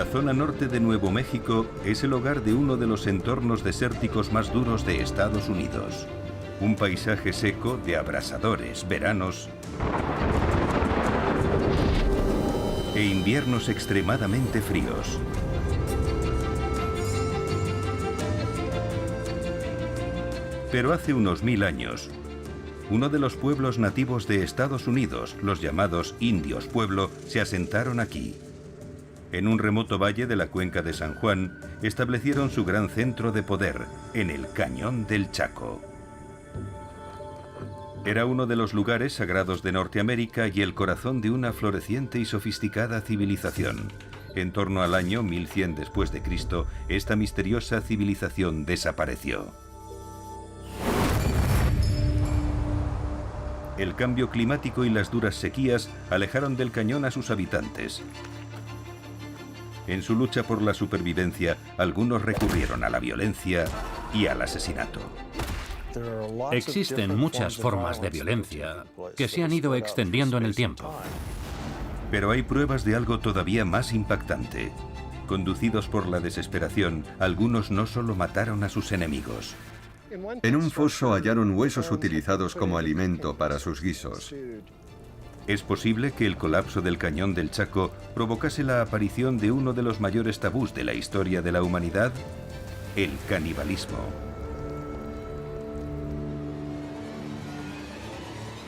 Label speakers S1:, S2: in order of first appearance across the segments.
S1: La zona norte de Nuevo México es el hogar de uno de los entornos desérticos más duros de Estados Unidos. Un paisaje seco de abrasadores veranos e inviernos extremadamente fríos. Pero hace unos 1000 años, uno de los pueblos nativos de Estados Unidos, los llamados indios pueblo, se asentaron aquí. En un remoto valle de la cuenca de San Juan, establecieron su gran centro de poder, en el Cañón del Chaco. Era uno de los lugares sagrados de Norteamérica y el corazón de una floreciente y sofisticada civilización. En torno al año 1100 después de Cristo, esta misteriosa civilización desapareció. El cambio climático y las duras sequías alejaron del cañón a sus habitantes. En su lucha por la supervivencia, algunos recurrieron a la violencia y al asesinato.
S2: Existen muchas formas de violencia que se han ido extendiendo en el tiempo.
S1: Pero hay pruebas de algo todavía más impactante. Conducidos por la desesperación, algunos no solo mataron a sus enemigos.
S3: En un foso hallaron huesos utilizados como alimento para sus guisos.
S1: Es posible que el colapso del Cañón del Chaco provocase la aparición de uno de los mayores tabús de la historia de la humanidad, el canibalismo.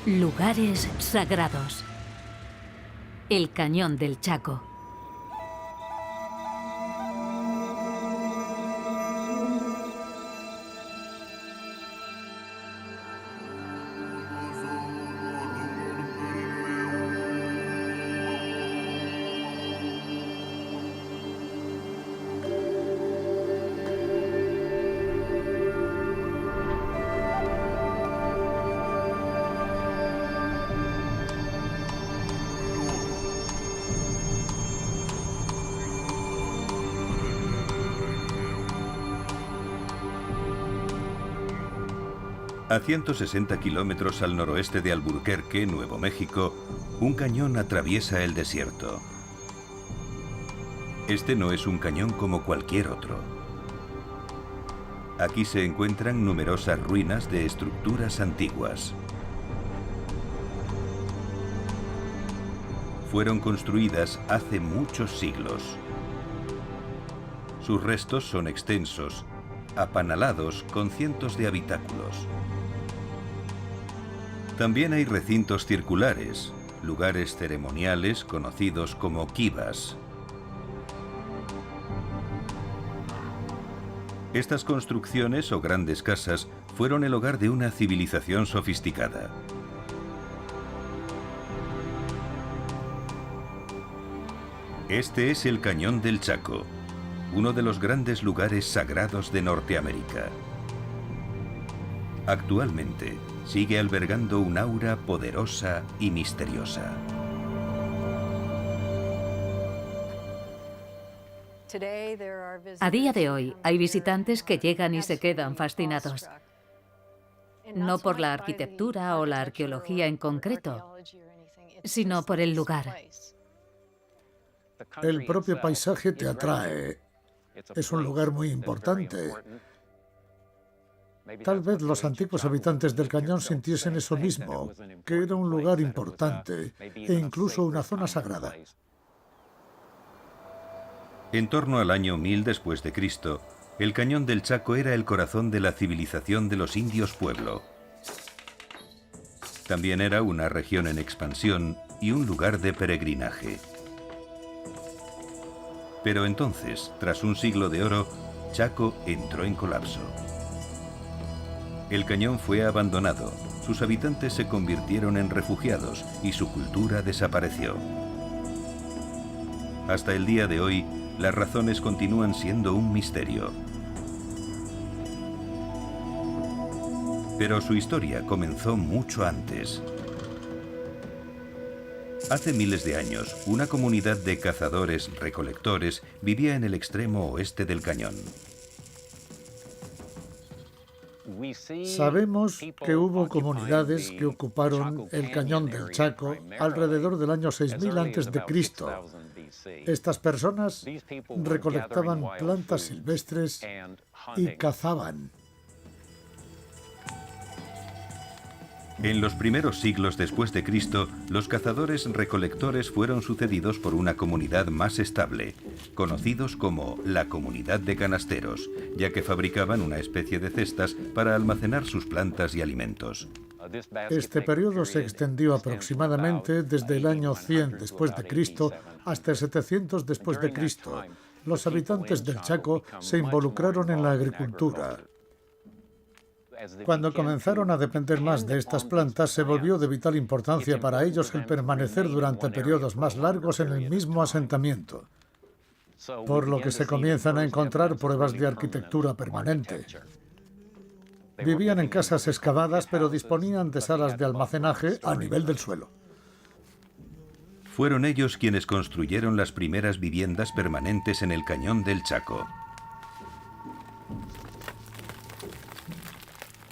S4: Lugares sagrados. El Cañón del Chaco.
S1: A 160 kilómetros al noroeste de Albuquerque, Nuevo México, un cañón atraviesa el desierto. Este no es un cañón como cualquier otro. Aquí se encuentran numerosas ruinas de estructuras antiguas. Fueron construidas hace muchos siglos. Sus restos son extensos, apanalados con cientos de habitáculos. También hay recintos circulares, lugares ceremoniales conocidos como kivas. Estas construcciones o grandes casas fueron el hogar de una civilización sofisticada. Este es el Cañón del Chaco, uno de los grandes lugares sagrados de Norteamérica. Actualmente sigue albergando un aura poderosa y misteriosa.
S4: A día de hoy hay visitantes que llegan y se quedan fascinados. No por la arquitectura o la arqueología en concreto, sino por el lugar.
S5: El propio paisaje te atrae. Es un lugar muy importante. Tal vez los antiguos habitantes del cañón sintiesen eso mismo, que era un lugar importante e incluso una zona sagrada.
S1: En torno al año 1000 después de Cristo, el Cañón del Chaco era el corazón de la civilización de los indios pueblo. También era una región en expansión y un lugar de peregrinaje. Pero entonces, tras un siglo de oro, Chaco entró en colapso. El cañón fue abandonado, sus habitantes se convirtieron en refugiados y su cultura desapareció. Hasta el día de hoy, las razones continúan siendo un misterio. Pero su historia comenzó mucho antes. Hace miles de años, una comunidad de cazadores-recolectores vivía en el extremo oeste del cañón.
S5: Sabemos que hubo comunidades que ocuparon el Cañón del Chaco alrededor del año 6000 a.C. Estas personas recolectaban plantas silvestres y cazaban.
S1: En los primeros siglos después de Cristo, los cazadores-recolectores fueron sucedidos por una comunidad más estable, conocidos como la comunidad de canasteros, ya que fabricaban una especie de cestas para almacenar sus plantas y alimentos.
S5: Este periodo se extendió aproximadamente desde el año 100 después de Cristo hasta el 700 después de Cristo. Los habitantes del Chaco se involucraron en la agricultura. Cuando comenzaron a depender más de estas plantas, se volvió de vital importancia para ellos el permanecer durante periodos más largos en el mismo asentamiento, por lo que se comienzan a encontrar pruebas de arquitectura permanente. Vivían en casas excavadas, pero disponían de salas de almacenaje a nivel del suelo.
S1: Fueron ellos quienes construyeron las primeras viviendas permanentes en el cañón del Chaco.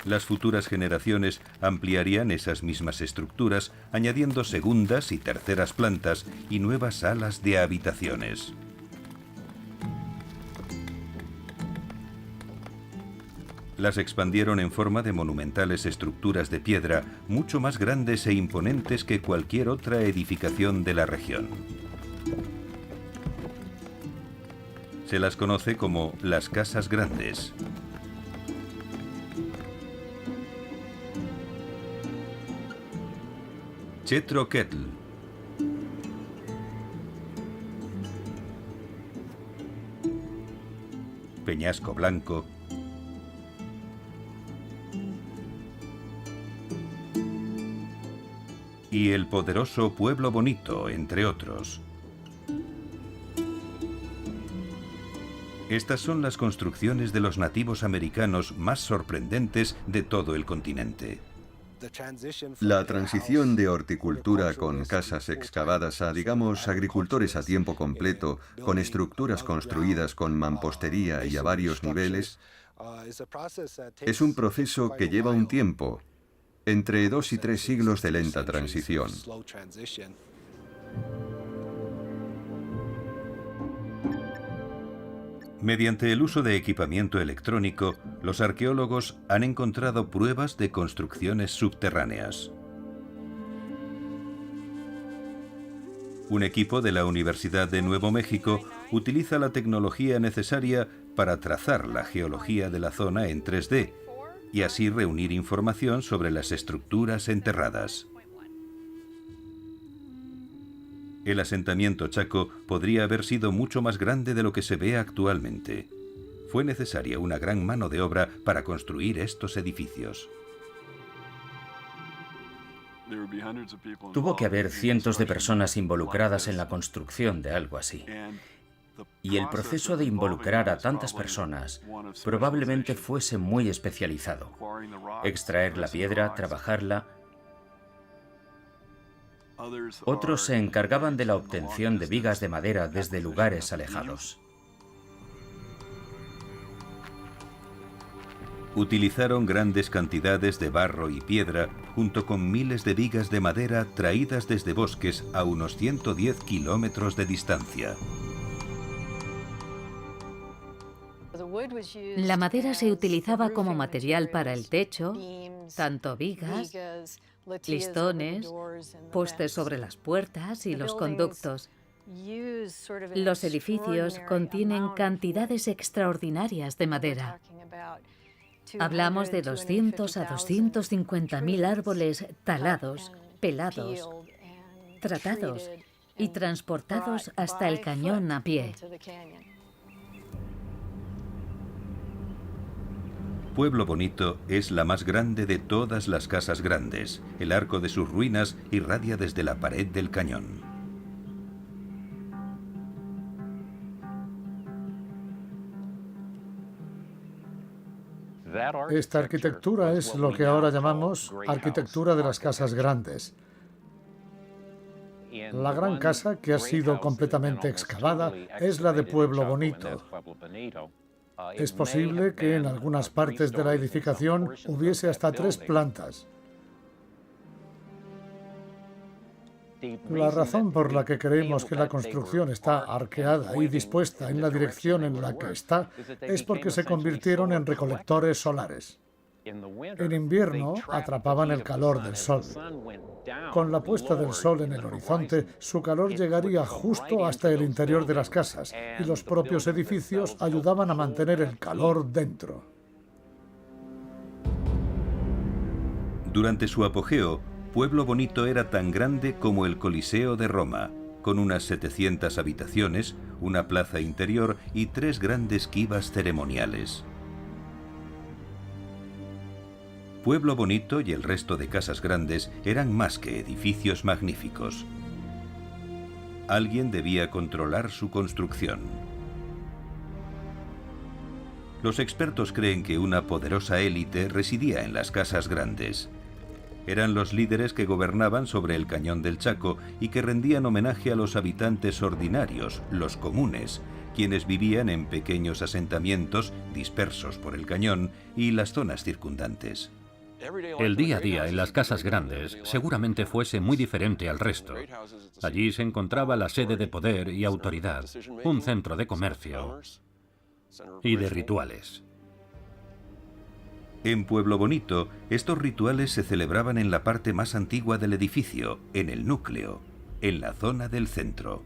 S1: Las futuras generaciones ampliarían esas mismas estructuras, añadiendo segundas y terceras plantas y nuevas salas de habitaciones. Las expandieron en forma de monumentales estructuras de piedra, mucho más grandes e imponentes que cualquier otra edificación de la región. Se las conoce como las casas grandes. Chetroquetl. Peñasco Blanco. Y el poderoso Pueblo Bonito, entre otros. Estas son las construcciones de los nativos americanos más sorprendentes de todo el continente.
S3: La transición de horticultura con casas excavadas a, digamos, agricultores a tiempo completo, con estructuras construidas con mampostería y a varios niveles, es un proceso que lleva un tiempo, entre 2 y 3 siglos de lenta transición.
S1: Mediante el uso de equipamiento electrónico, los arqueólogos han encontrado pruebas de construcciones subterráneas. Un equipo de la Universidad de Nuevo México utiliza la tecnología necesaria para trazar la geología de la zona en 3D y así reunir información sobre las estructuras enterradas. El asentamiento chaco podría haber sido mucho más grande de lo que se ve actualmente. Fue necesaria una gran mano de obra para construir estos edificios.
S6: Tuvo que haber cientos de personas involucradas en la construcción de algo así. Y el proceso de involucrar a tantas personas probablemente fuese muy especializado. Extraer la piedra, trabajarla. Otros se encargaban de la obtención de vigas de madera desde lugares alejados.
S1: Utilizaron grandes cantidades de barro y piedra, junto con miles de vigas de madera traídas desde bosques a unos 110 kilómetros de distancia.
S4: La madera se utilizaba como material para el techo, tanto vigas, listones, postes sobre las puertas y los conductos. Los edificios contienen cantidades extraordinarias de madera. Hablamos de 200 a 250.000 árboles talados, pelados, tratados y transportados hasta el cañón a pie.
S1: Pueblo Bonito es la más grande de todas las casas grandes. El arco de sus ruinas irradia desde la pared del cañón.
S5: Esta arquitectura es lo que ahora llamamos arquitectura de las casas grandes. La gran casa que ha sido completamente excavada es la de Pueblo Bonito. Es posible que en algunas partes de la edificación hubiese hasta 3 plantas. La razón por la que creemos que la construcción está arqueada y dispuesta en la dirección en la que está es porque se convirtieron en recolectores solares. En invierno atrapaban el calor del sol. Con la puesta del sol en el horizonte, su calor llegaría justo hasta el interior de las casas y los propios edificios ayudaban a mantener el calor dentro.
S1: Durante su apogeo, Pueblo Bonito era tan grande como el Coliseo de Roma, con unas 700 habitaciones, una plaza interior y 3 grandes quivas ceremoniales. Pueblo Bonito y el resto de casas grandes eran más que edificios magníficos. Alguien debía controlar su construcción. Los expertos creen que una poderosa élite residía en las casas grandes. Eran los líderes que gobernaban sobre el cañón del Chaco y que rendían homenaje a los habitantes ordinarios, los comunes, quienes vivían en pequeños asentamientos dispersos por el cañón y las zonas circundantes.
S2: El día a día en las casas grandes seguramente fuese muy diferente al resto. Allí se encontraba la sede de poder y autoridad, un centro de comercio y de rituales.
S1: En Pueblo Bonito, estos rituales se celebraban en la parte más antigua del edificio, en el núcleo, en la zona del centro.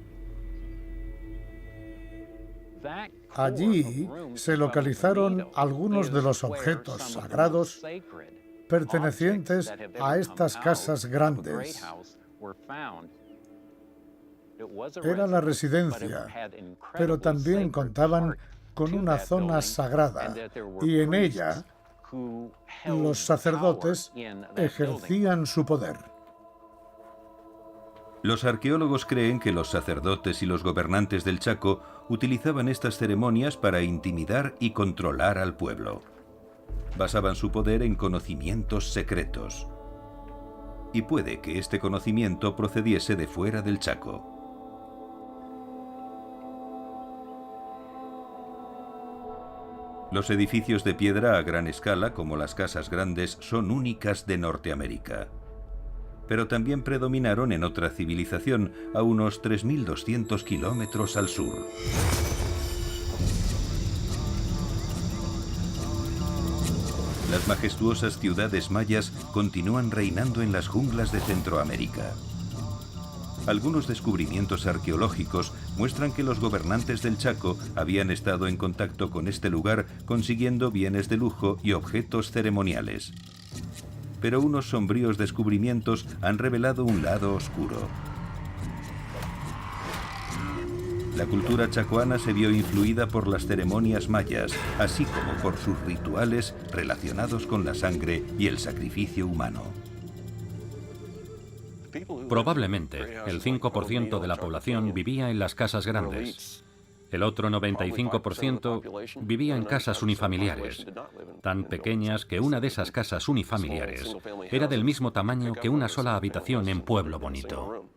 S5: Allí se localizaron algunos de los objetos sagrados pertenecientes a estas casas grandes. Era la residencia, pero también contaban con una zona sagrada y en ella los sacerdotes ejercían su poder.
S1: Los arqueólogos creen que los sacerdotes y los gobernantes del Chaco utilizaban estas ceremonias para intimidar y controlar al pueblo. Basaban su poder en conocimientos secretos. Y puede que este conocimiento procediese de fuera del Chaco. Los edificios de piedra a gran escala, como las casas grandes, son únicas de Norteamérica. Pero también predominaron en otra civilización a unos 3.200 kilómetros al sur. Las majestuosas ciudades mayas continúan reinando en las junglas de Centroamérica. Algunos descubrimientos arqueológicos muestran que los gobernantes del Chaco habían estado en contacto con este lugar consiguiendo bienes de lujo y objetos ceremoniales. Pero unos sombríos descubrimientos han revelado un lado oscuro. La cultura chacoana se vio influida por las ceremonias mayas, así como por sus rituales relacionados con la sangre y el sacrificio humano.
S2: Probablemente el 5% de la población vivía en las casas grandes. El otro 95% vivía en casas unifamiliares, tan pequeñas que una de esas casas unifamiliares era del mismo tamaño que una sola habitación en Pueblo Bonito.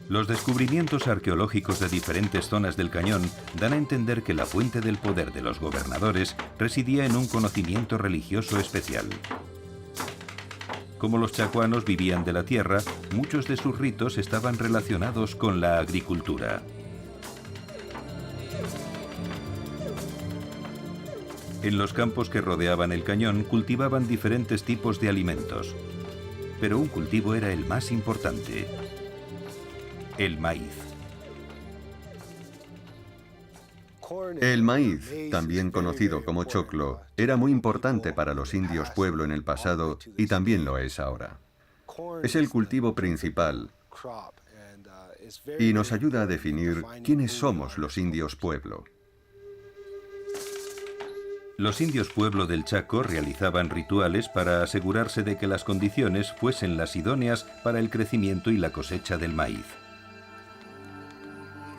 S1: Los descubrimientos arqueológicos de diferentes zonas del cañón dan a entender que la fuente del poder de los gobernadores residía en un conocimiento religioso especial. Como los chacoanos vivían de la tierra, muchos de sus ritos estaban relacionados con la agricultura. En los campos que rodeaban el cañón cultivaban diferentes tipos de alimentos, pero un cultivo era el más importante: el maíz.
S3: El maíz, también conocido como choclo, era muy importante para los indios pueblo en el pasado y también lo es ahora. Es el cultivo principal y nos ayuda a definir quiénes somos los indios pueblo.
S1: Los indios pueblo del Chaco realizaban rituales para asegurarse de que las condiciones fuesen las idóneas para el crecimiento y la cosecha del maíz.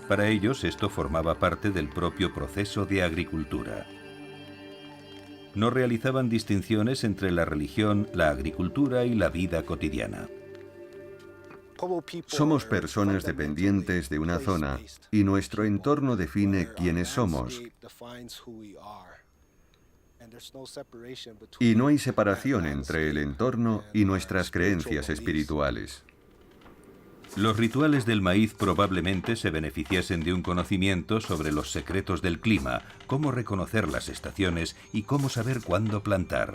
S1: Para ellos esto formaba parte del propio proceso de agricultura. No realizaban distinciones entre la religión, la agricultura y la vida cotidiana.
S3: Somos personas dependientes de una zona y nuestro entorno define quiénes somos. Y no hay separación entre el entorno y nuestras creencias espirituales.
S1: Los rituales del maíz probablemente se beneficiasen de un conocimiento sobre los secretos del clima, cómo reconocer las estaciones y cómo saber cuándo plantar.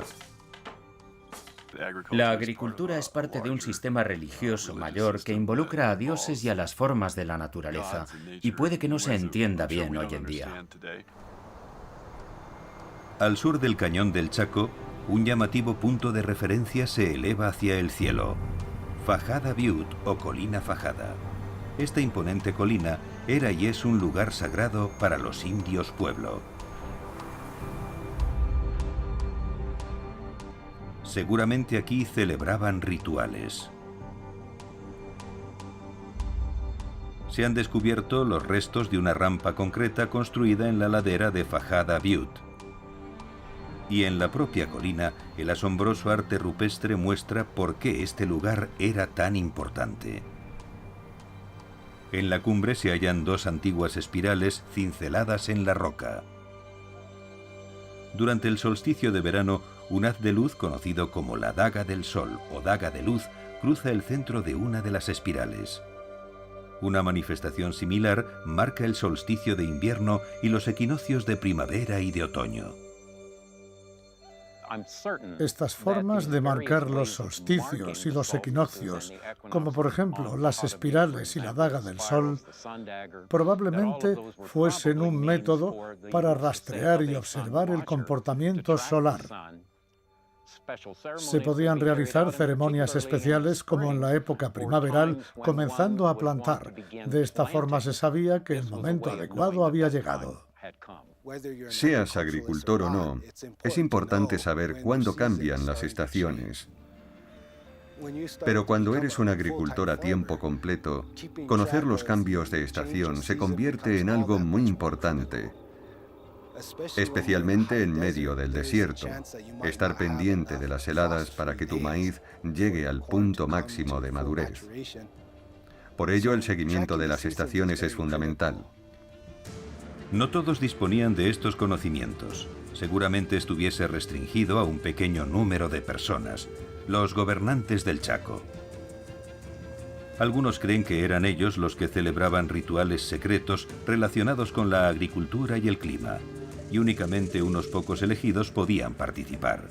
S6: La agricultura es parte de un sistema religioso mayor que involucra a dioses y a las formas de la naturaleza, y puede que no se entienda bien hoy en día.
S1: Al sur del cañón del Chaco, un llamativo punto de referencia se eleva hacia el cielo. Fajada Butte o Colina Fajada. Esta imponente colina era y es un lugar sagrado para los indios pueblo. Seguramente aquí celebraban rituales. Se han descubierto los restos de una rampa concreta construida en la ladera de Fajada Butte. Y en la propia colina, el asombroso arte rupestre muestra por qué este lugar era tan importante. En la cumbre se hallan dos antiguas espirales cinceladas en la roca. Durante el solsticio de verano, un haz de luz conocido como la daga del sol o daga de luz cruza el centro de una de las espirales. Una manifestación similar marca el solsticio de invierno y los equinoccios de primavera y de otoño.
S5: Estas formas de marcar los solsticios y los equinoccios, como por ejemplo las espirales y la daga del sol, probablemente fuesen un método para rastrear y observar el comportamiento solar. Se podían realizar ceremonias especiales como en la época primaveral, comenzando a plantar. De esta forma se sabía que el momento adecuado había llegado.
S3: Seas agricultor o no, es importante saber cuándo cambian las estaciones. Pero cuando eres un agricultor a tiempo completo, conocer los cambios de estación se convierte en algo muy importante, especialmente en medio del desierto. Estar pendiente de las heladas para que tu maíz llegue al punto máximo de madurez. Por ello, el seguimiento de las estaciones es fundamental.
S1: No todos disponían de estos conocimientos. Seguramente estuviese restringido a un pequeño número de personas, los gobernantes del Chaco. Algunos creen que eran ellos los que celebraban rituales secretos relacionados con la agricultura y el clima, y únicamente unos pocos elegidos podían participar.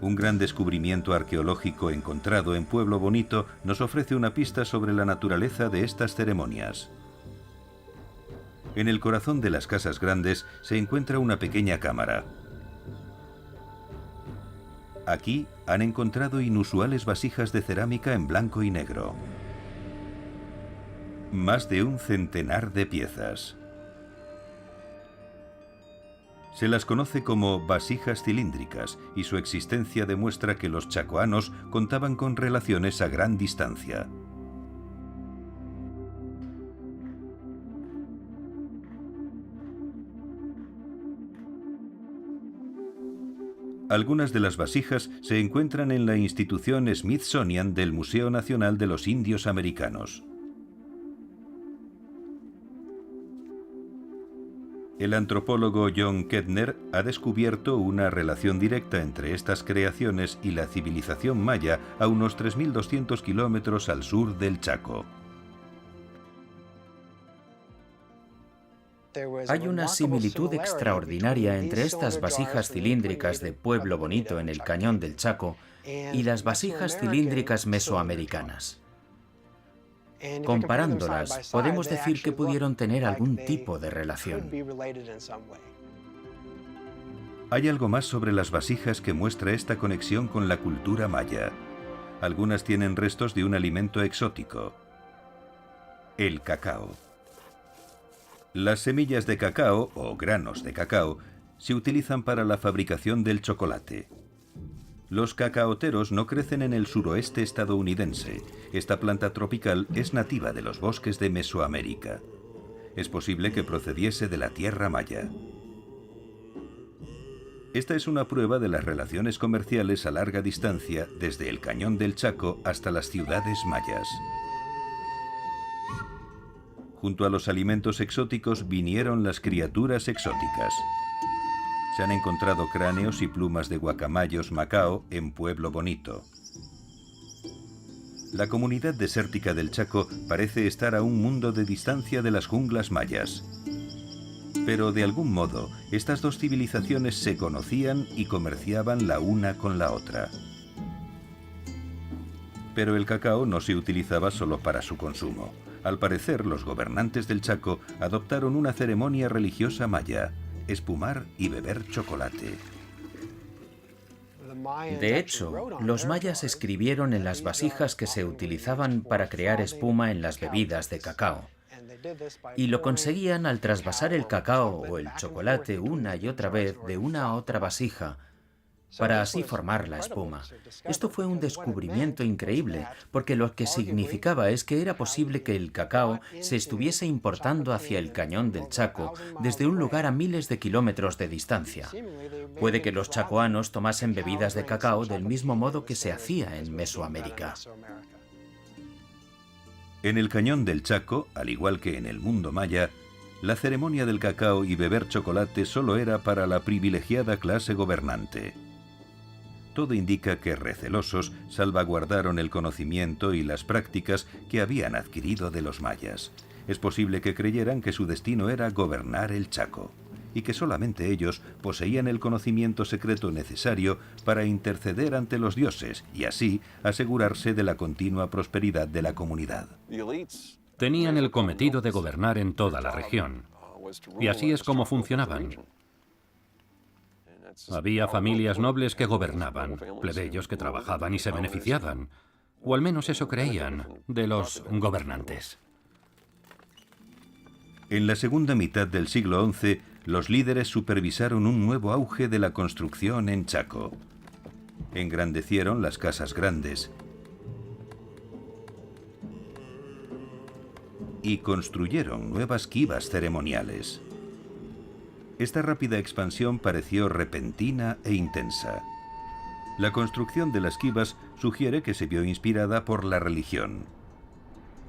S1: Un gran descubrimiento arqueológico encontrado en Pueblo Bonito nos ofrece una pista sobre la naturaleza de estas ceremonias. En el corazón de las casas grandes se encuentra una pequeña cámara. Aquí han encontrado inusuales vasijas de cerámica en blanco y negro. Más de un centenar de piezas. Se las conoce como vasijas cilíndricas y su existencia demuestra que los chacoanos contaban con relaciones a gran distancia. Algunas de las vasijas se encuentran en la institución Smithsonian del Museo Nacional de los Indios Americanos. El antropólogo John Kettner ha descubierto una relación directa entre estas creaciones y la civilización maya a unos 3.200 kilómetros al sur del Chaco.
S6: Hay una similitud extraordinaria entre estas vasijas cilíndricas de Pueblo Bonito en el Cañón del Chaco y las vasijas cilíndricas mesoamericanas. Comparándolas, podemos decir que pudieron tener algún tipo de relación.
S1: Hay algo más sobre las vasijas que muestra esta conexión con la cultura maya. Algunas tienen restos de un alimento exótico: el cacao. Las semillas de cacao, o granos de cacao, se utilizan para la fabricación del chocolate. Los cacaoteros no crecen en el suroeste estadounidense. Esta planta tropical es nativa de los bosques de Mesoamérica. Es posible que procediese de la tierra maya. Esta es una prueba de las relaciones comerciales a larga distancia desde el Cañón del Chaco hasta las ciudades mayas. Junto a los alimentos exóticos vinieron las criaturas exóticas. Se han encontrado cráneos y plumas de guacamayos macao en Pueblo Bonito. La comunidad desértica del Chaco parece estar a un mundo de distancia de las junglas mayas. Pero de algún modo, estas dos civilizaciones se conocían y comerciaban la una con la otra. Pero el cacao no se utilizaba solo para su consumo. Al parecer, los gobernantes del Chaco adoptaron una ceremonia religiosa maya: espumar y beber chocolate.
S6: De hecho, los mayas escribieron en las vasijas que se utilizaban para crear espuma en las bebidas de cacao. Y lo conseguían al trasvasar el cacao o el chocolate una y otra vez de una a otra vasija, para así formar la espuma. Esto fue un descubrimiento increíble, porque lo que significaba es que era posible que el cacao se estuviese importando hacia el cañón del Chaco desde un lugar a miles de kilómetros de distancia. Puede que los chacoanos tomasen bebidas de cacao del mismo modo que se hacía en Mesoamérica.
S1: En el cañón del Chaco, al igual que en el mundo maya, la ceremonia del cacao y beber chocolate solo era para la privilegiada clase gobernante. Todo indica que recelosos salvaguardaron el conocimiento y las prácticas que habían adquirido de los mayas. Es posible que creyeran que su destino era gobernar el Chaco, y que solamente ellos poseían el conocimiento secreto necesario para interceder ante los dioses y así asegurarse de la continua prosperidad de la comunidad.
S2: Tenían el cometido de gobernar en toda la región. Y así es como funcionaban. Había familias nobles que gobernaban, plebeyos que trabajaban y se beneficiaban, o al menos eso creían de los gobernantes.
S1: En la segunda mitad del siglo XI, los líderes supervisaron un nuevo auge de la construcción en Chaco. Engrandecieron las casas grandes y construyeron nuevas quivas ceremoniales. Esta rápida expansión pareció repentina e intensa. La construcción de las quivas sugiere que se vio inspirada por la religión.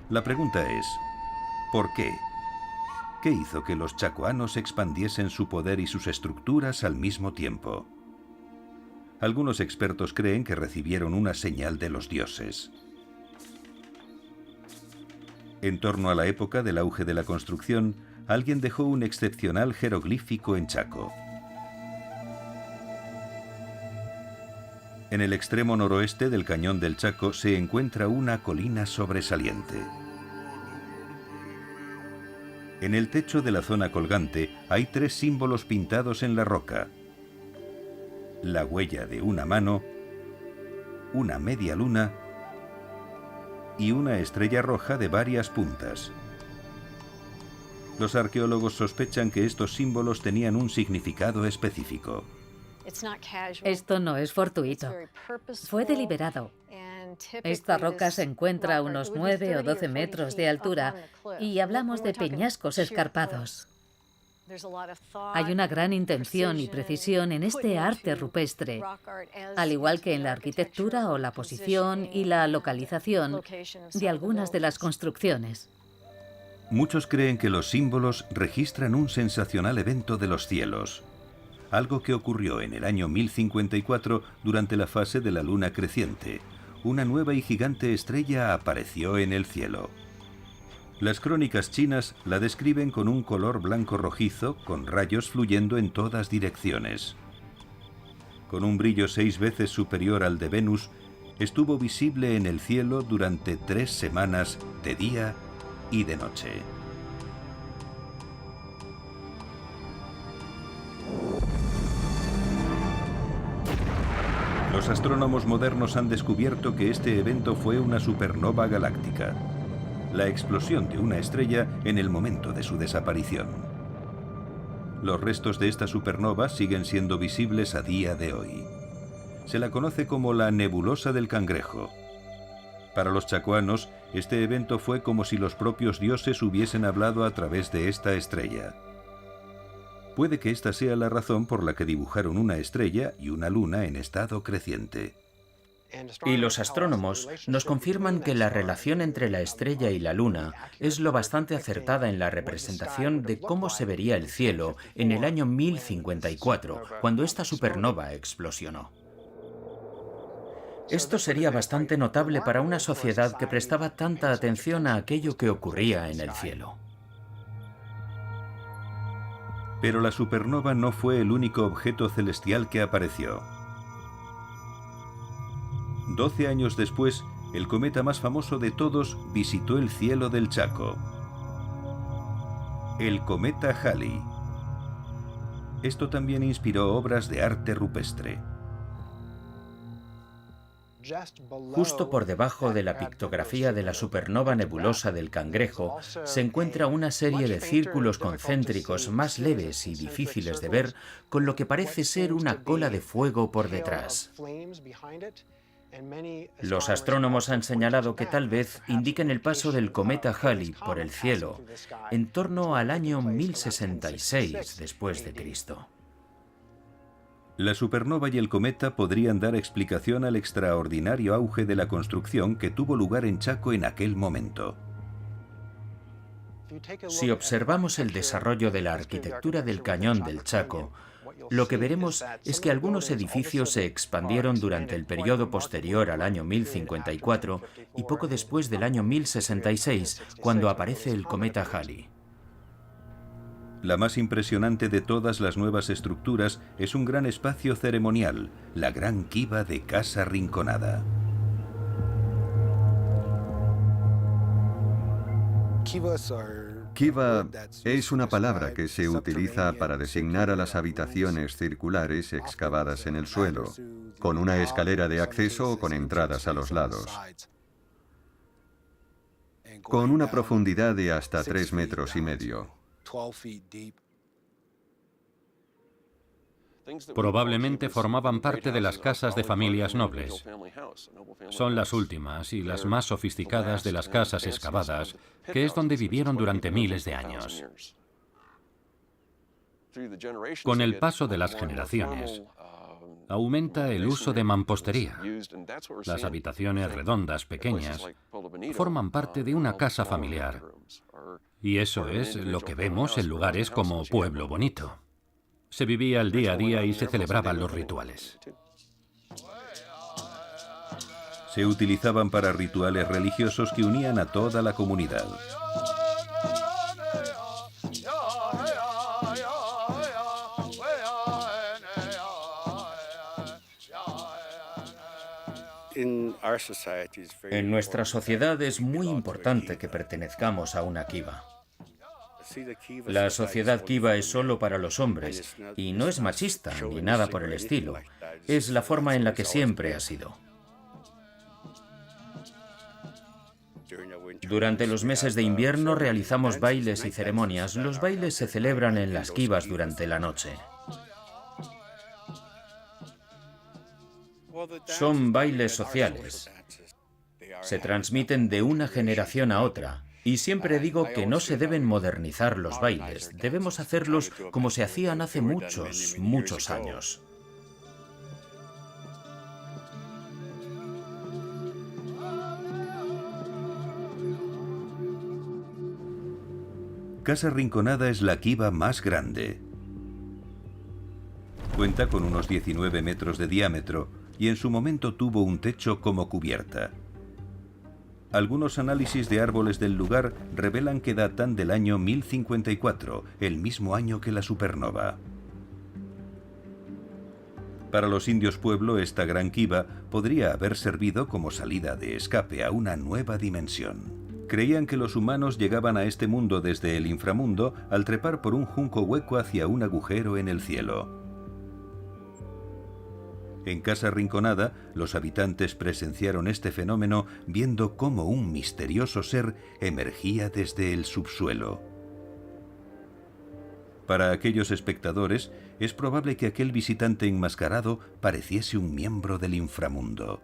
S1: La pregunta es, ¿por qué? ¿Qué hizo que los chacoanos expandiesen su poder y sus estructuras al mismo tiempo? Algunos expertos creen que recibieron una señal de los dioses. En torno a la época del auge de la construcción, alguien dejó un excepcional jeroglífico en Chaco. En el extremo noroeste del cañón del Chaco se encuentra una colina sobresaliente. En el techo de la zona colgante hay 3 símbolos pintados en la roca: la huella de una mano, una media luna y una estrella roja de varias puntas. Los arqueólogos sospechan que estos símbolos tenían un significado específico.
S4: Esto no es fortuito. Fue deliberado. Esta roca se encuentra a unos 9 o 12 metros de altura y hablamos de peñascos escarpados. Hay una gran intención y precisión en este arte rupestre, al igual que en la arquitectura o la posición y la localización de algunas de las construcciones.
S1: Muchos creen que los símbolos registran un sensacional evento de los cielos, algo que ocurrió en el año 1054 durante la fase de la luna creciente. Una nueva y gigante estrella apareció en el cielo. Las crónicas chinas la describen con un color blanco rojizo con rayos fluyendo en todas direcciones. Con un brillo 6 veces superior al de Venus, estuvo visible en el cielo durante 3 semanas de día y de noche. Los astrónomos modernos han descubierto que este evento fue una supernova galáctica, la explosión de una estrella en el momento de su desaparición. Los restos de esta supernova siguen siendo visibles a día de hoy. Se la conoce como la nebulosa del Cangrejo. Para los chacoanos, este evento fue como si los propios dioses hubiesen hablado a través de esta estrella. Puede que esta sea la razón por la que dibujaron una estrella y una luna en estado creciente.
S6: Y los astrónomos nos confirman que la relación entre la estrella y la luna es lo bastante acertada en la representación de cómo se vería el cielo en el año 1054, cuando esta supernova explosionó. Esto sería bastante notable para una sociedad que prestaba tanta atención a aquello que ocurría en el cielo.
S1: Pero la supernova no fue el único objeto celestial que apareció. 12 años después, el cometa más famoso de todos visitó el cielo del Chaco. El cometa Halley. Esto también inspiró obras de arte rupestre.
S6: Justo por debajo de la pictografía de la supernova nebulosa del Cangrejo se encuentra una serie de círculos concéntricos más leves y difíciles de ver, con lo que parece ser una cola de fuego por detrás. Los astrónomos han señalado que tal vez indiquen el paso del cometa Halley por el cielo en torno al año 1066 después de Cristo.
S1: La supernova y el cometa podrían dar explicación al extraordinario auge de la construcción que tuvo lugar en Chaco en aquel momento.
S6: Si observamos el desarrollo de la arquitectura del cañón del Chaco, lo que veremos es que algunos edificios se expandieron durante el periodo posterior al año 1054 y poco después del año 1066, cuando aparece el cometa Halley.
S1: La más impresionante de todas las nuevas estructuras es un gran espacio ceremonial, la gran kiva de Casa Rinconada.
S3: Kiva es una palabra que se utiliza para designar a las habitaciones circulares excavadas en el suelo, con una escalera de acceso o con entradas a los lados, con una profundidad de hasta 3,5 metros.
S2: Probablemente formaban parte de las casas de familias nobles. Son las últimas y las más sofisticadas de las casas excavadas, que es donde vivieron durante miles de años. Con el paso de las generaciones, aumenta el uso de mampostería. Las habitaciones redondas, pequeñas, forman parte de una casa familiar. Y eso es lo que vemos en lugares como Pueblo Bonito. Se vivía el día a día y se celebraban los rituales.
S1: Se utilizaban para rituales religiosos que unían a toda la comunidad.
S6: En nuestra sociedad es muy importante que pertenezcamos a una kiva. La sociedad kiva es solo para los hombres y no es machista ni nada por el estilo. Es la forma en la que siempre ha sido. Durante los meses de invierno realizamos bailes y ceremonias. Los bailes se celebran en las kivas durante la noche. Son bailes sociales. Se transmiten de una generación a otra. Y siempre digo que no se deben modernizar los bailes. Debemos hacerlos como se hacían hace muchos, muchos años.
S1: Casa Rinconada es la kiva más grande. Cuenta con unos 19 metros de diámetro y en su momento tuvo un techo como cubierta. Algunos análisis de árboles del lugar revelan que datan del año 1054, el mismo año que la supernova. Para los indios pueblo, esta gran kiva podría haber servido como salida de escape a una nueva dimensión. Creían que los humanos llegaban a este mundo desde el inframundo al trepar por un junco hueco hacia un agujero en el cielo. En Casa Rinconada, los habitantes presenciaron este fenómeno viendo cómo un misterioso ser emergía desde el subsuelo. Para aquellos espectadores, es probable que aquel visitante enmascarado pareciese un miembro del inframundo.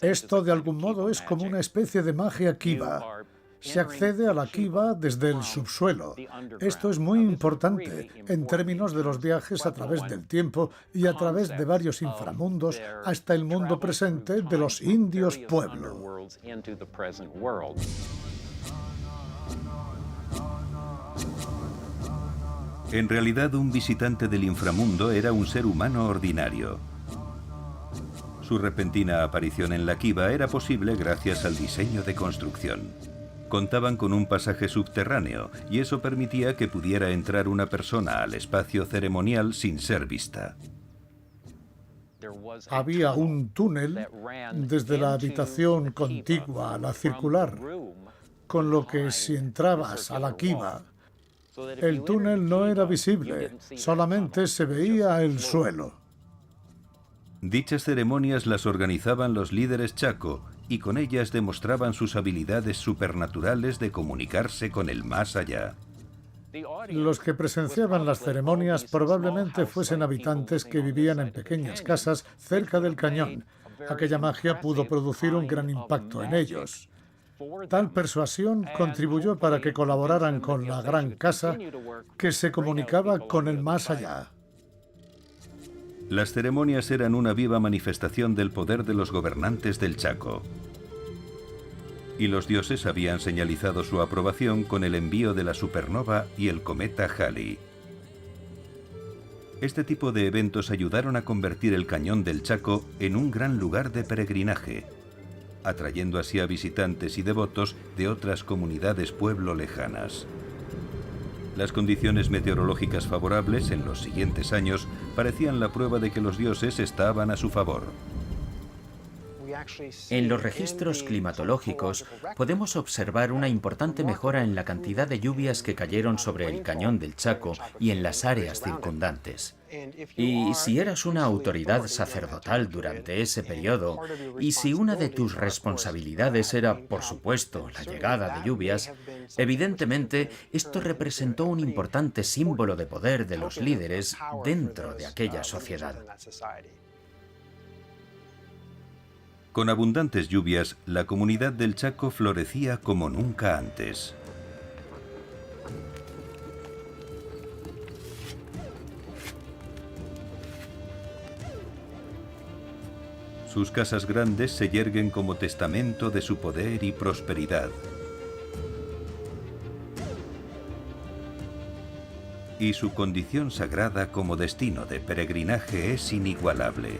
S5: Esto, de algún modo, es como una especie de magia kiva. Se accede a la kiva desde el subsuelo. Esto es muy importante en términos de los viajes a través del tiempo y a través de varios inframundos hasta el mundo presente de los indios pueblo.
S1: En realidad, un visitante del inframundo era un ser humano ordinario. Su repentina aparición en la kiva era posible gracias al diseño de construcción. Contaban con un pasaje subterráneo y eso permitía que pudiera entrar una persona al espacio ceremonial sin ser vista.
S5: Había un túnel desde la habitación contigua a la circular, con lo que si entrabas a la kiva, el túnel no era visible, solamente se veía el suelo.
S1: Dichas ceremonias las organizaban los líderes Chaco y con ellas demostraban sus habilidades supernaturales de comunicarse con el más allá.
S5: Los que presenciaban las ceremonias probablemente fuesen habitantes que vivían en pequeñas casas cerca del cañón. Aquella magia pudo producir un gran impacto en ellos. Tal persuasión contribuyó para que colaboraran con la gran casa que se comunicaba con el más allá.
S1: Las ceremonias eran una viva manifestación del poder de los gobernantes del Chaco. Y los dioses habían señalizado su aprobación con el envío de la supernova y el cometa Halley. Este tipo de eventos ayudaron a convertir el Cañón del Chaco en un gran lugar de peregrinaje, atrayendo así a visitantes y devotos de otras comunidades pueblo lejanas. Las condiciones meteorológicas favorables en los siguientes años parecían la prueba de que los dioses estaban a su favor.
S6: En los registros climatológicos podemos observar una importante mejora en la cantidad de lluvias que cayeron sobre el Cañón del Chaco y en las áreas circundantes. Y si eras una autoridad sacerdotal durante ese periodo, y si una de tus responsabilidades era, por supuesto, la llegada de lluvias, evidentemente esto representó un importante símbolo de poder de los líderes dentro de aquella sociedad.
S1: Con abundantes lluvias, la comunidad del Chaco florecía como nunca antes. Sus casas grandes se yerguen como testamento de su poder y prosperidad. Y su condición sagrada como destino de peregrinaje es inigualable.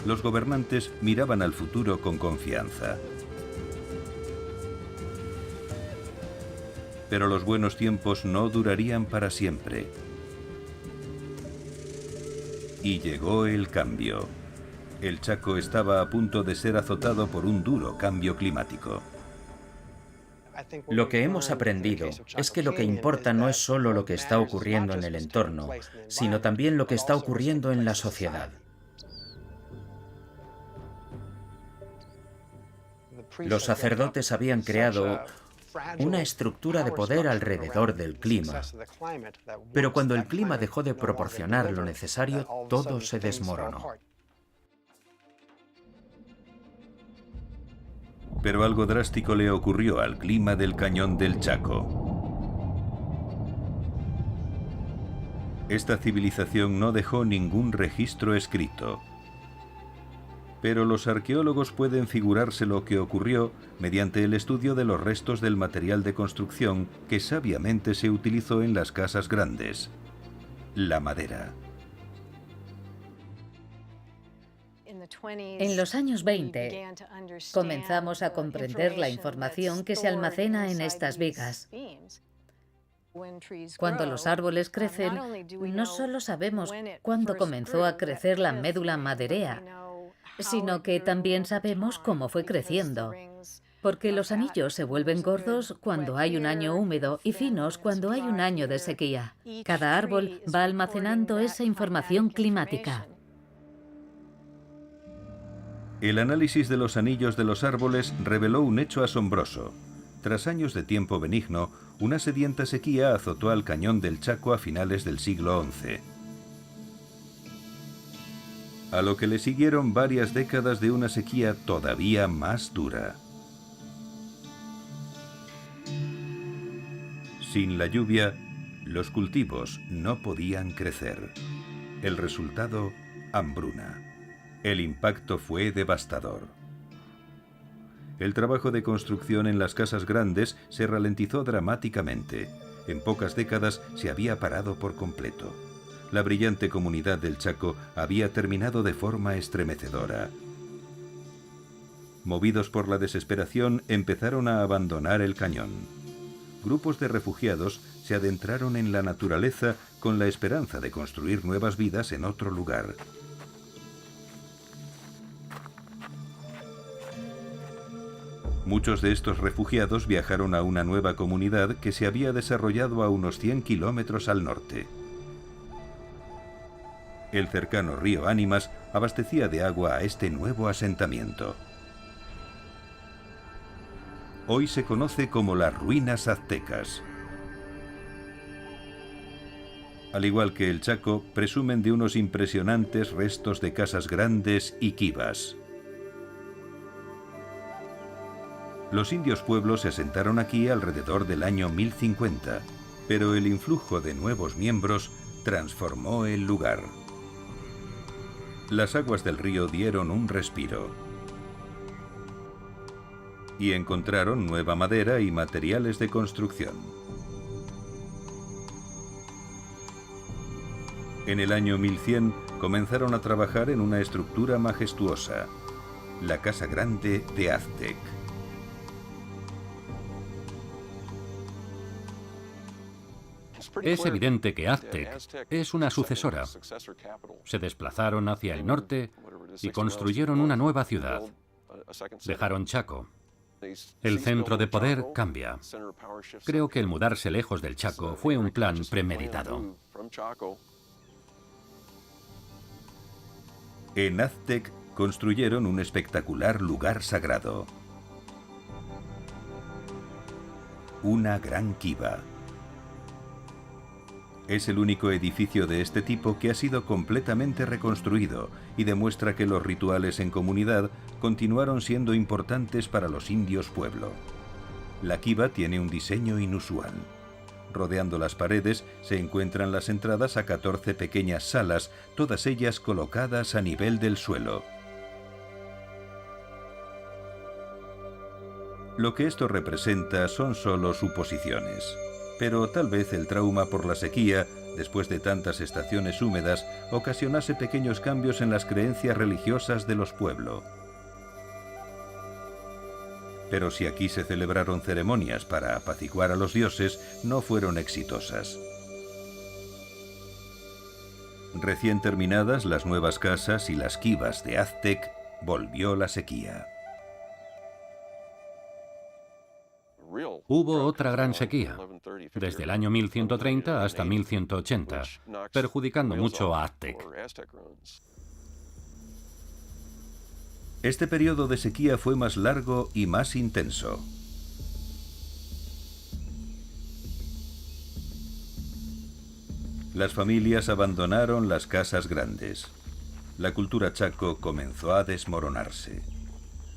S1: Los gobernantes miraban al futuro con confianza. Pero los buenos tiempos no durarían para siempre. Y llegó el cambio. El Chaco estaba a punto de ser azotado por un duro cambio climático.
S6: Lo que hemos aprendido es que lo que importa no es solo lo que está ocurriendo en el entorno, sino también lo que está ocurriendo en la sociedad. Los sacerdotes habían creado una estructura de poder alrededor del clima, pero cuando el clima dejó de proporcionar lo necesario, todo se desmoronó.
S1: Pero algo drástico le ocurrió al clima del Cañón del Chaco. Esta civilización no dejó ningún registro escrito. Pero los arqueólogos pueden figurarse lo que ocurrió mediante el estudio de los restos del material de construcción que sabiamente se utilizó en las casas grandes: la madera.
S4: En los años 20 comenzamos a comprender la información que se almacena en estas vigas. Cuando los árboles crecen, no solo sabemos cuándo comenzó a crecer la médula maderea, sino que también sabemos cómo fue creciendo, porque los anillos se vuelven gordos cuando hay un año húmedo y finos cuando hay un año de sequía. Cada árbol va almacenando esa información climática.
S1: El análisis de los anillos de los árboles reveló un hecho asombroso. Tras años de tiempo benigno, una sedienta sequía azotó al Cañón del Chaco a finales del siglo XI. A lo que le siguieron varias décadas de una sequía todavía más dura. Sin la lluvia, los cultivos no podían crecer. El resultado, hambruna. El impacto fue devastador. El trabajo de construcción en las casas grandes se ralentizó dramáticamente. En pocas décadas se había parado por completo. La brillante comunidad del Chaco había terminado de forma estremecedora. Movidos por la desesperación, empezaron a abandonar el cañón. Grupos de refugiados se adentraron en la naturaleza con la esperanza de construir nuevas vidas en otro lugar. Muchos de estos refugiados viajaron a una nueva comunidad que se había desarrollado a unos 100 kilómetros al norte. El cercano río Ánimas abastecía de agua a este nuevo asentamiento. Hoy se conoce como las ruinas aztecas. Al igual que el Chaco, presumen de unos impresionantes restos de casas grandes y quivas. Los indios pueblos se asentaron aquí alrededor del año 1050, pero el influjo de nuevos miembros transformó el lugar. Las aguas del río dieron un respiro y encontraron nueva madera y materiales de construcción. En el año 1100 comenzaron a trabajar en una estructura majestuosa, la Casa Grande de Aztec.
S2: Es evidente que Aztec es una sucesora. Se desplazaron hacia el norte y construyeron una nueva ciudad. Dejaron Chaco. El centro de poder cambia. Creo que el mudarse lejos del Chaco fue un plan premeditado.
S1: En Aztec construyeron un espectacular lugar sagrado. Una gran kiva. Es el único edificio de este tipo que ha sido completamente reconstruido y demuestra que los rituales en comunidad continuaron siendo importantes para los indios pueblo. La kiva tiene un diseño inusual. Rodeando las paredes se encuentran las entradas a 14 pequeñas salas, todas ellas colocadas a nivel del suelo. Lo que esto representa son solo suposiciones. Pero tal vez el trauma por la sequía, después de tantas estaciones húmedas, ocasionase pequeños cambios en las creencias religiosas de los pueblos. Pero si aquí se celebraron ceremonias para apaciguar a los dioses, no fueron exitosas. Recién terminadas las nuevas casas y las kivas de Aztec, volvió la sequía.
S2: Hubo otra gran sequía, desde el año 1130 hasta 1180, perjudicando mucho a Aztec.
S1: Este periodo de sequía fue más largo y más intenso. Las familias abandonaron las casas grandes. La cultura chaco comenzó a desmoronarse,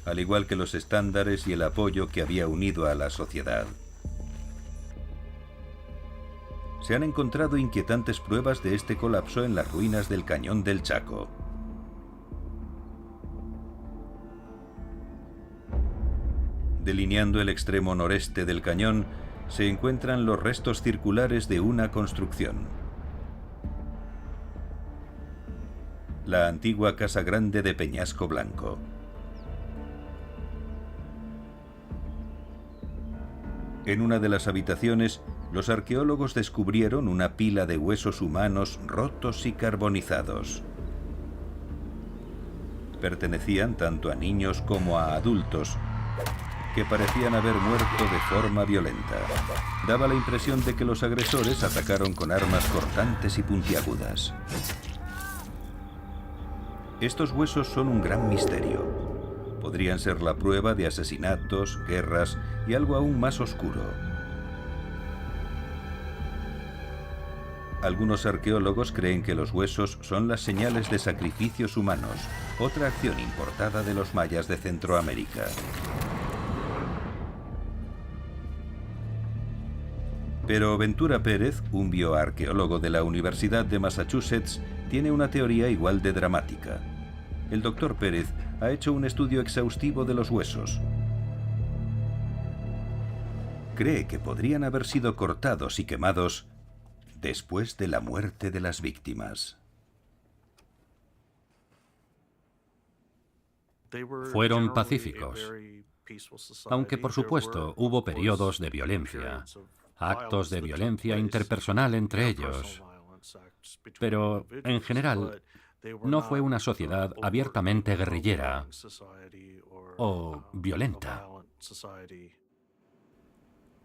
S1: al igual que los estándares y el apoyo que había unido a la sociedad. Se han encontrado inquietantes pruebas de este colapso en las ruinas del Cañón del Chaco. Delineando el extremo noreste del cañón, se encuentran los restos circulares de una construcción. La antigua Casa Grande de Peñasco Blanco. En una de las habitaciones, los arqueólogos descubrieron una pila de huesos humanos rotos y carbonizados. Pertenecían tanto a niños como a adultos, que parecían haber muerto de forma violenta. Daba la impresión de que los agresores atacaron con armas cortantes y puntiagudas. Estos huesos son un gran misterio. Podrían ser la prueba de asesinatos, guerras y algo aún más oscuro. Algunos arqueólogos creen que los huesos son las señales de sacrificios humanos, otra acción importada de los mayas de Centroamérica. Pero Ventura Pérez, un bioarqueólogo de la Universidad de Massachusetts, tiene una teoría igual de dramática. El doctor Pérez ha hecho un estudio exhaustivo de los huesos. Cree que podrían haber sido cortados y quemados después de la muerte de las víctimas.
S2: Fueron pacíficos, aunque por supuesto hubo periodos de violencia, actos de violencia interpersonal entre ellos, pero en general no fue una sociedad abiertamente guerrillera o violenta.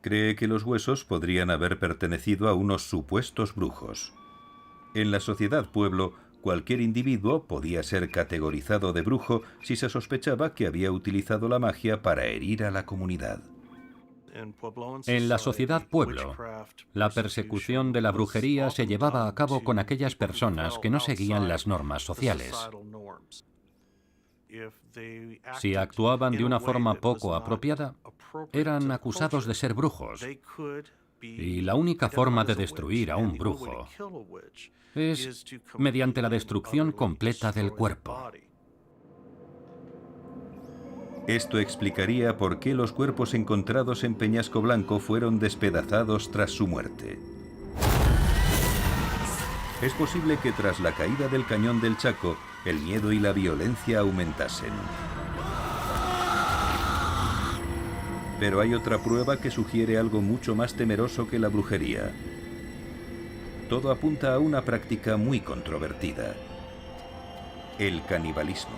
S1: Cree que los huesos podrían haber pertenecido a unos supuestos brujos. En la sociedad pueblo, cualquier individuo podía ser categorizado de brujo si se sospechaba que había utilizado la magia para herir a la comunidad.
S2: En la sociedad pueblo, la persecución de la brujería se llevaba a cabo con aquellas personas que no seguían las normas sociales. Si actuaban de una forma poco apropiada, eran acusados de ser brujos. Y la única forma de destruir a un brujo es mediante la destrucción completa del cuerpo.
S1: Esto explicaría por qué los cuerpos encontrados en Peñasco Blanco fueron despedazados tras su muerte. Es posible que tras la caída del Cañón del Chaco, el miedo y la violencia aumentasen. Pero hay otra prueba que sugiere algo mucho más temeroso que la brujería. Todo apunta a una práctica muy controvertida: el canibalismo.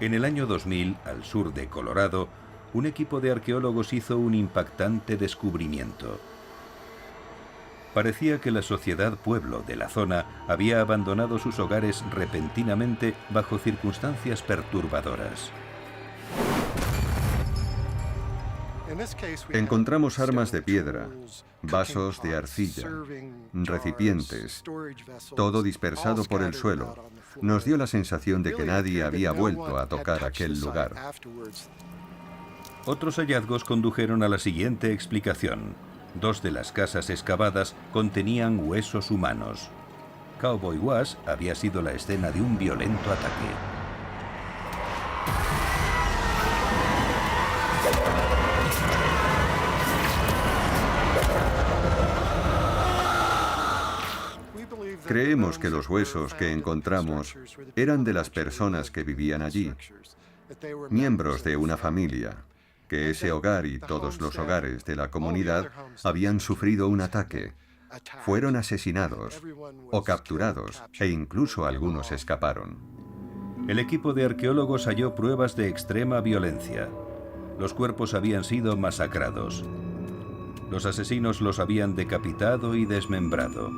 S1: En el año 2000, al sur de Colorado, un equipo de arqueólogos hizo un impactante descubrimiento. Parecía que la sociedad pueblo de la zona había abandonado sus hogares repentinamente bajo circunstancias perturbadoras.
S3: Encontramos armas de piedra, vasos de arcilla, recipientes, todo dispersado por el suelo. Nos dio la sensación de que nadie había vuelto a tocar aquel lugar.
S1: Otros hallazgos condujeron a la siguiente explicación. 2 de las casas excavadas contenían huesos humanos. Cowboy Wash había sido la escena de un violento ataque.
S3: Creemos que los huesos que encontramos eran de las personas que vivían allí, miembros de una familia, que ese hogar y todos los hogares de la comunidad habían sufrido un ataque, fueron asesinados o capturados e incluso algunos escaparon.
S1: El equipo de arqueólogos halló pruebas de extrema violencia. Los cuerpos habían sido masacrados. Los asesinos los habían decapitado y desmembrado.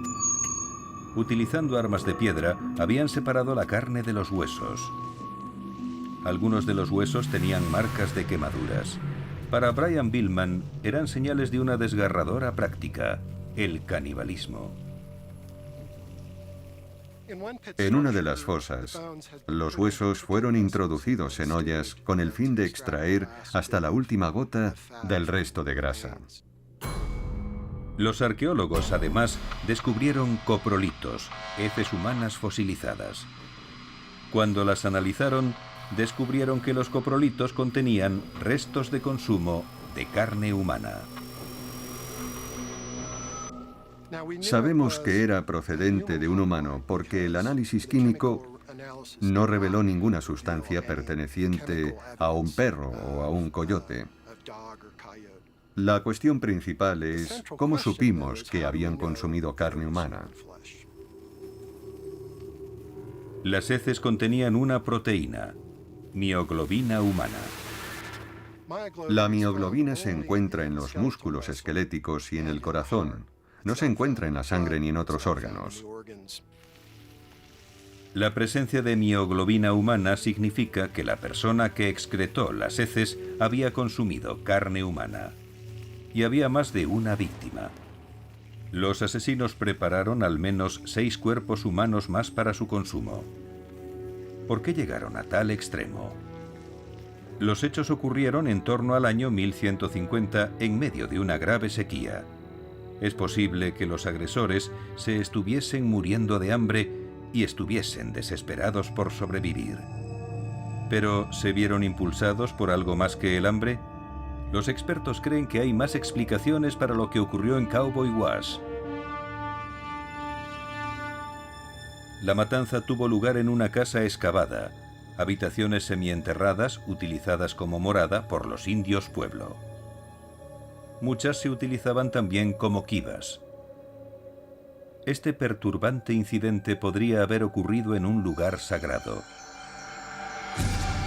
S1: Utilizando armas de piedra, habían separado la carne de los huesos. Algunos de los huesos tenían marcas de quemaduras. Para Brian Billman, eran señales de una desgarradora práctica: el canibalismo.
S3: En una de las fosas, los huesos fueron introducidos en ollas con el fin de extraer hasta la última gota del resto de grasa.
S1: Los arqueólogos, además, descubrieron coprolitos, heces humanas fosilizadas. Cuando las analizaron, descubrieron que los coprolitos contenían restos de consumo de carne humana.
S3: Sabemos que era procedente de un humano porque el análisis químico no reveló ninguna sustancia perteneciente a un perro o a un coyote. La cuestión principal es cómo supimos que habían consumido carne humana.
S1: Las heces contenían una proteína, mioglobina humana.
S3: La mioglobina se encuentra en los músculos esqueléticos y en el corazón. No se encuentra en la sangre ni en otros órganos.
S1: La presencia de mioglobina humana significa que la persona que excretó las heces había consumido carne humana. Y había más de una víctima. Los asesinos prepararon al menos 6 cuerpos humanos más para su consumo. ¿Por qué llegaron a tal extremo? Los hechos ocurrieron en torno al año 1150 en medio de una grave sequía. Es posible que los agresores se estuviesen muriendo de hambre y estuviesen desesperados por sobrevivir. ¿Pero se vieron impulsados por algo más que el hambre? Los expertos creen que hay más explicaciones para lo que ocurrió en Cowboy Wash. La matanza tuvo lugar en una casa excavada, habitaciones semienterradas utilizadas como morada por los indios pueblo. Muchas se utilizaban también como quivas. Este perturbante incidente podría haber ocurrido en un lugar sagrado.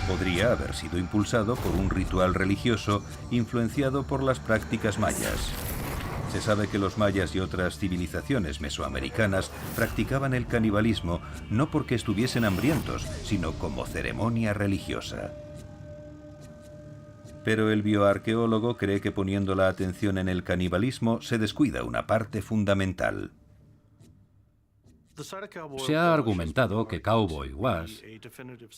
S1: Podría haber sido impulsado por un ritual religioso influenciado por las prácticas mayas. Se sabe que los mayas y otras civilizaciones mesoamericanas practicaban el canibalismo no porque estuviesen hambrientos, sino como ceremonia religiosa. Pero el bioarqueólogo cree que poniendo la atención en el canibalismo se descuida una parte fundamental.
S2: Se ha argumentado que Cowboy Wash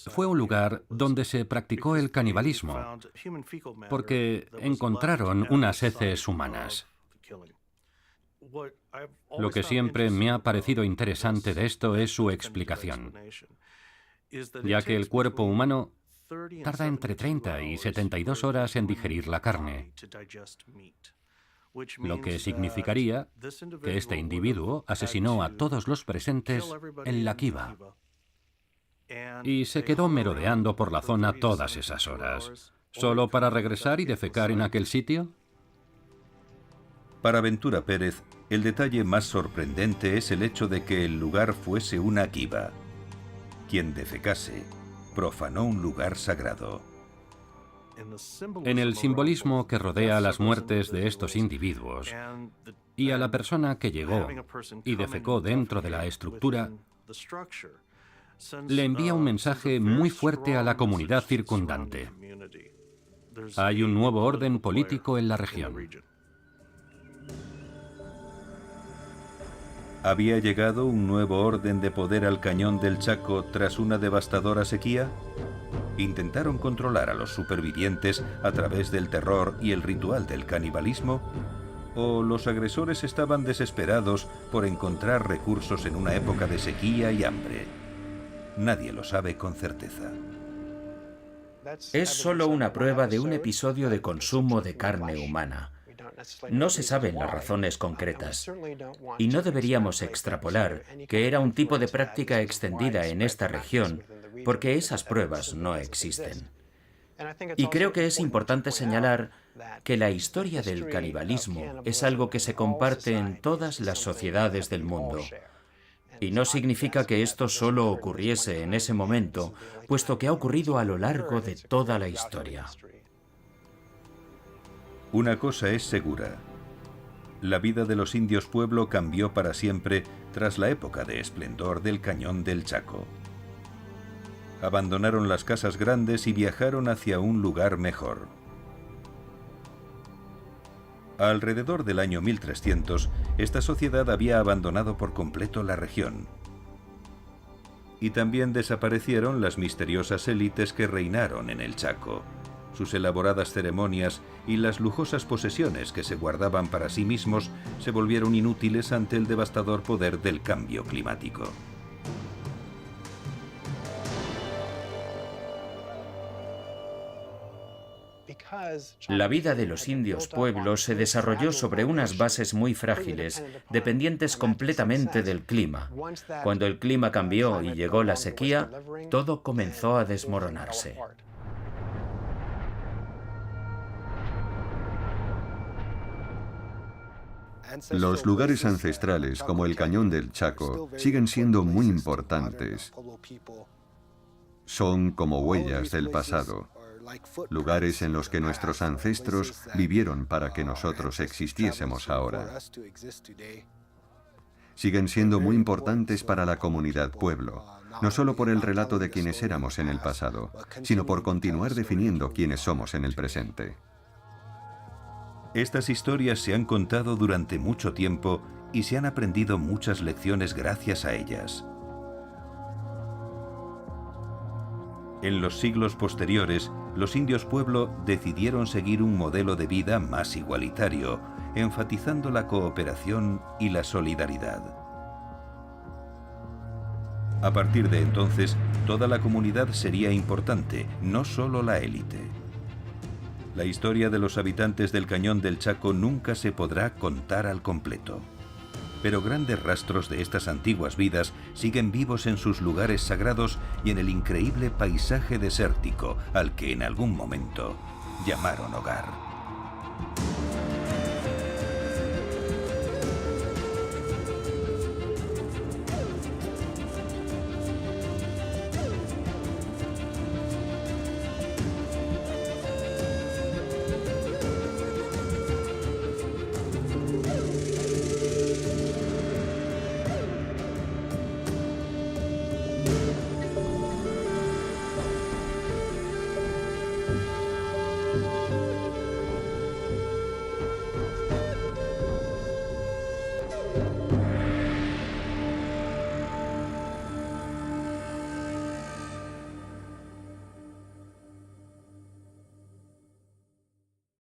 S2: fue un lugar donde se practicó el canibalismo porque encontraron unas heces humanas. Lo que siempre me ha parecido interesante de esto es su explicación, ya que el cuerpo humano tarda entre 30 y 72 horas en digerir la carne, lo que significaría que este individuo asesinó a todos los presentes en la kiva y se quedó merodeando por la zona todas esas horas, solo para regresar y defecar en aquel sitio.
S1: Para Ventura Pérez, el detalle más sorprendente es el hecho de que el lugar fuese una kiva. Quien defecase profanó un lugar sagrado.
S2: En el simbolismo que rodea las muertes de estos individuos y a la persona que llegó y defecó dentro de la estructura, le envía un mensaje muy fuerte a la comunidad circundante. Hay un nuevo orden político en la región.
S1: ¿Había llegado un nuevo orden de poder al cañón del Chaco tras una devastadora sequía? ¿Intentaron controlar a los supervivientes a través del terror y el ritual del canibalismo? ¿O los agresores estaban desesperados por encontrar recursos en una época de sequía y hambre? Nadie lo sabe con certeza.
S6: Es solo una prueba de un episodio de consumo de carne humana. No se saben las razones concretas, y no deberíamos extrapolar que era un tipo de práctica extendida en esta región, porque esas pruebas no existen. Y creo que es importante señalar que la historia del canibalismo es algo que se comparte en todas las sociedades del mundo. Y no significa que esto solo ocurriese en ese momento, puesto que ha ocurrido a lo largo de toda la historia.
S1: Una cosa es segura. La vida de los indios pueblo cambió para siempre tras la época de esplendor del Cañón del Chaco. Abandonaron las casas grandes y viajaron hacia un lugar mejor. Alrededor del año 1300, esta sociedad había abandonado por completo la región. Y también desaparecieron las misteriosas élites que reinaron en el Chaco. Sus elaboradas ceremonias y las lujosas posesiones que se guardaban para sí mismos se volvieron inútiles ante el devastador poder del cambio climático.
S6: La vida de los indios pueblos se desarrolló sobre unas bases muy frágiles, dependientes completamente del clima. Cuando el clima cambió y llegó la sequía, todo comenzó a desmoronarse.
S3: Los lugares ancestrales, como el Cañón del Chaco, siguen siendo muy importantes. Son como huellas del pasado, lugares en los que nuestros ancestros vivieron para que nosotros existiésemos ahora. Siguen siendo muy importantes para la comunidad pueblo, no solo por el relato de quienes éramos en el pasado, sino por continuar definiendo quiénes somos en el presente.
S1: Estas historias se han contado durante mucho tiempo y se han aprendido muchas lecciones gracias a ellas. En los siglos posteriores, los indios pueblo decidieron seguir un modelo de vida más igualitario, enfatizando la cooperación y la solidaridad. A partir de entonces, toda la comunidad sería importante, no solo la élite. La historia de los habitantes del Cañón del Chaco nunca se podrá contar al completo. Pero grandes rastros de estas antiguas vidas siguen vivos en sus lugares sagrados y en el increíble paisaje desértico al que en algún momento llamaron hogar.